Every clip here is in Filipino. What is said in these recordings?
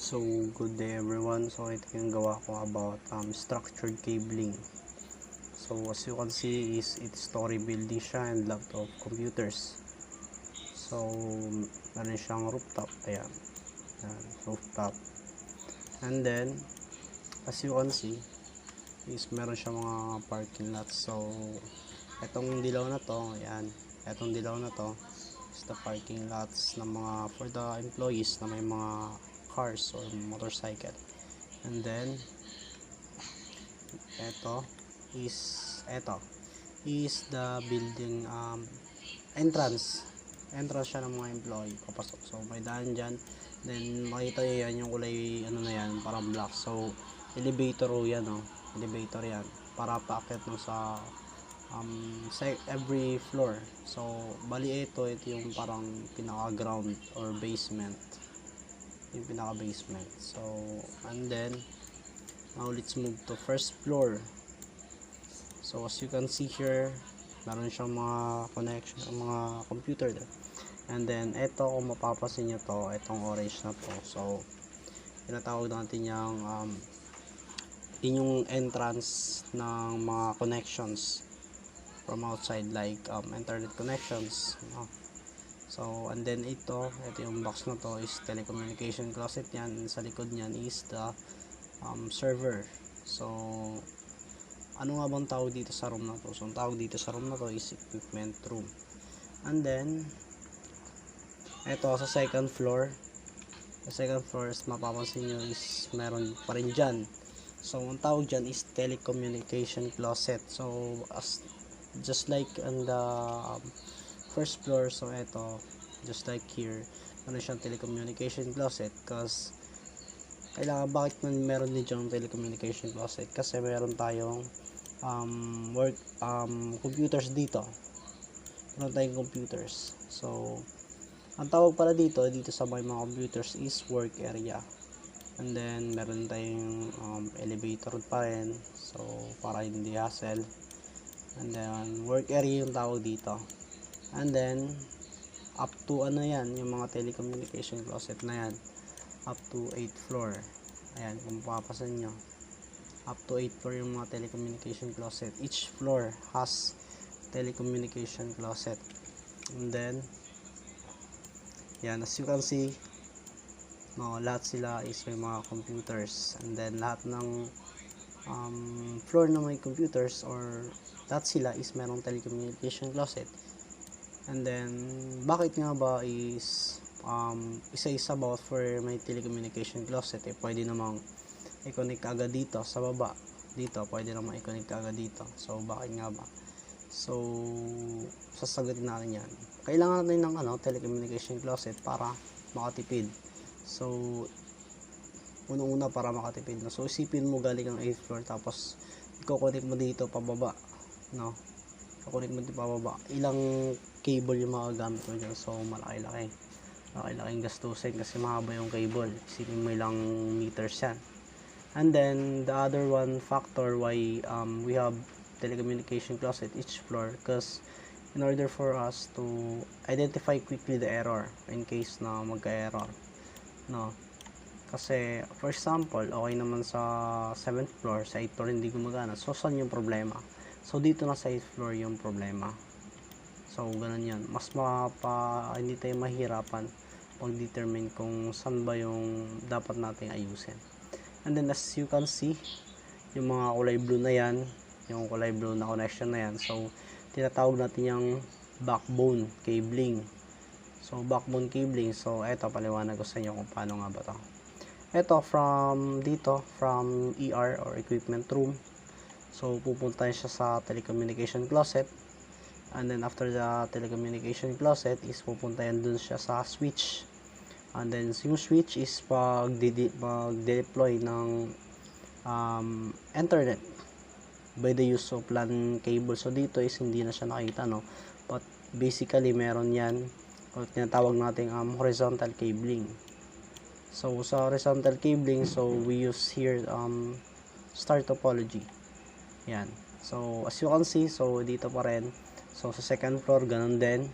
So, good day everyone. So, ito yung gawa ko about structured cabling. So, as you can see is it's story building siya and lot of computers. So, meron siyang rooftop. Ayan. Ayan, rooftop. And then, as you can see is meron siyang mga parking lots. So, etong dilaw na to, ayan. Etong dilaw na to is the parking lots ng mga for the employees na may mga cars or motorcycle. And then ito is the building entrance siya ng mga employee papasok. So may daan dyan, then makita nyo yan yung kulay ano na yan, parang black. So elevator yan, elevator yan para paakyat no sa every floor. So bali ito yung parang pinaka ground or basement, yung pinaka basement. So and then now let's move to first floor. So as you can see here, meron siyang mga connection, mga computer there. And then ito, kung mapapasin nyo to, itong orange na to, so tinatawag natin yung entrance ng mga connections from outside, like internet connections, no? So and then ito yung box na to is telecommunication closet yan, and sa likod nyan is the server. So ano nga bang tawag dito sa room na to? So ang tawag dito sa room na to is equipment room. And then ito sa second floor, is mapapansin nyo is meron pa rin dyan. So ang tawag dyan is telecommunication closet. So as just like on the first floor, so ito just like here, ano siyang telecommunication closet. Because bakit meron din dyan telecommunication closet? Kasi meron tayong computers dito. Meron tayong computers. So ang tawag pala dito sa may mga computers is work area. And then meron tayong elevator pa rin, so para hindi hassle. And then work area yung tawag dito. And then up to yan, yung mga telecommunication closet na yan, up to 8th floor. Ayan, kung mapapasan nyo, up to 8th floor yung mga telecommunication closet. Each floor has telecommunication closet. And then yan, as you can see, lahat sila is may mga computers. And then lahat ng floor na may computers or lahat sila is merong telecommunication closet. And then bakit nga ba is isa-isa bawat for may telecommunication closet, pwede namang i-connect agad dito sa baba. Dito pwede namang i-connect agad dito. So bakit nga ba? So sasagutin natin yan. Kailangan natin ng telecommunication closet para makatipid. So unang-una para makatipid, no? So isipin mo galing ang 8th floor, tapos i-connect mo dito pababa, no? I-connect mo dito pababa. Ilang cable yung magagamit mo dyan? So malaki-laking gastusin kasi mahaba yung cable. Isipin mo ilang meters yan. And then the other one factor why we have telecommunication closet each floor, because in order for us to identify quickly the error in case na magka-error, no? Kasi for example, okay naman sa 7th floor, sa 8th floor hindi gumagana. So saan yung problema? So dito na sa 8th floor yung problema. So ganun yan. Mas hindi tayo mahirapan pag-determine kung saan ba yung dapat nating ayusin. And then as you can see, yung mga kulay blue na yan, yung kulay blue na connection na yan, so tinatawag natin yung backbone cabling. So backbone cabling, so eto paliwanag ko sa inyo kung paano nga ba to. Eto from ER or equipment room, so pupunta siya sa telecommunication closet. And then after the telecommunication closet is pupunta yan dun siya sa switch. And then yung switch is pag-deploy ng internet by the use of LAN cable. So dito is hindi na siya nakita, no? But basically meron yan o tinatawag nating horizontal cabling. So sa horizontal cabling, so we use here star topology. Yan. So as you can see, so dito pa rin. So sa second floor ganun din.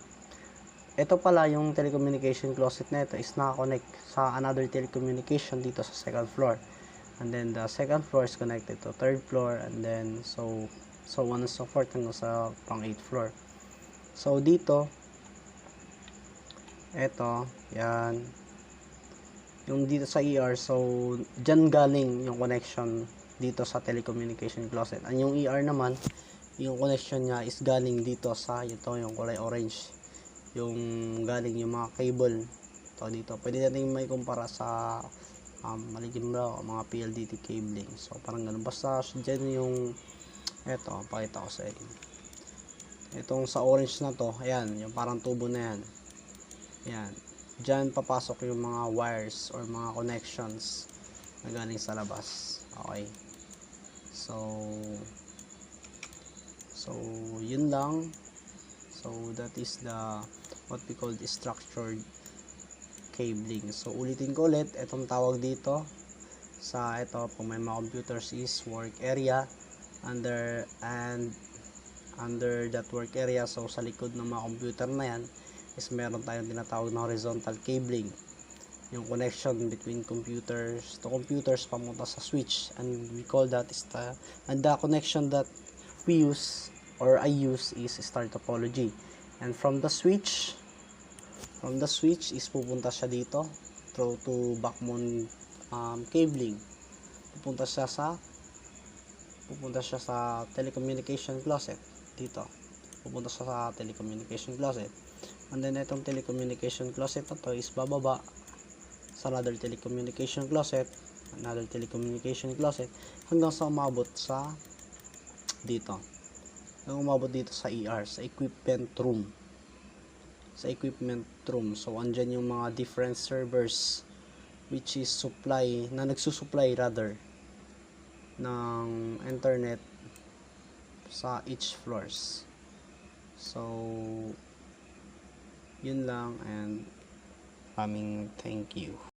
ito pala yung telecommunication closet na ito is naka-connect sa another telecommunication dito sa second floor. And then the second floor is connected to third floor, and then so on and so forth hanggang sa pang 8th floor. So dito, ito, yan, yung dito sa ER, so dyan galing yung connection dito sa telecommunication closet. And yung ER naman, yung connection niya is galing dito sa ito, yung kulay orange, yung galing yung mga cable to dito. Pwede natin may kumpara sa maligim na mga PLDT cabling. So parang ganun, basta dyan yung eto, pakita ko sa inyo. Itong sa orange na to, ayan, yung parang tubo na yan. Ayan, dyan papasok yung mga wires or mga connections na galing sa labas. Okay, so yun lang. So that is the what we call the structured cabling. So ulitin ko ulit, itong tawag dito sa ito kung may mga computers is work area. Under that work area, so sa likod ng mga computer na yan is meron tayong tinatawag na horizontal cabling, yung connection between computers to computers pamunta sa switch, and we call that is the connection that we use or I use is star topology. And from the switch is pupunta siya dito through to backbone cabling, pupunta siya sa telecommunication closet dito, pupunta siya sa telecommunication closet. And then itong telecommunication closet na to is bababa sa another telecommunication closet hanggang sa umabot sa dito, sa ER, sa equipment room. So andyan yung mga different servers which is nagsusupply rather ng internet sa each floors. So yun lang, and thank you.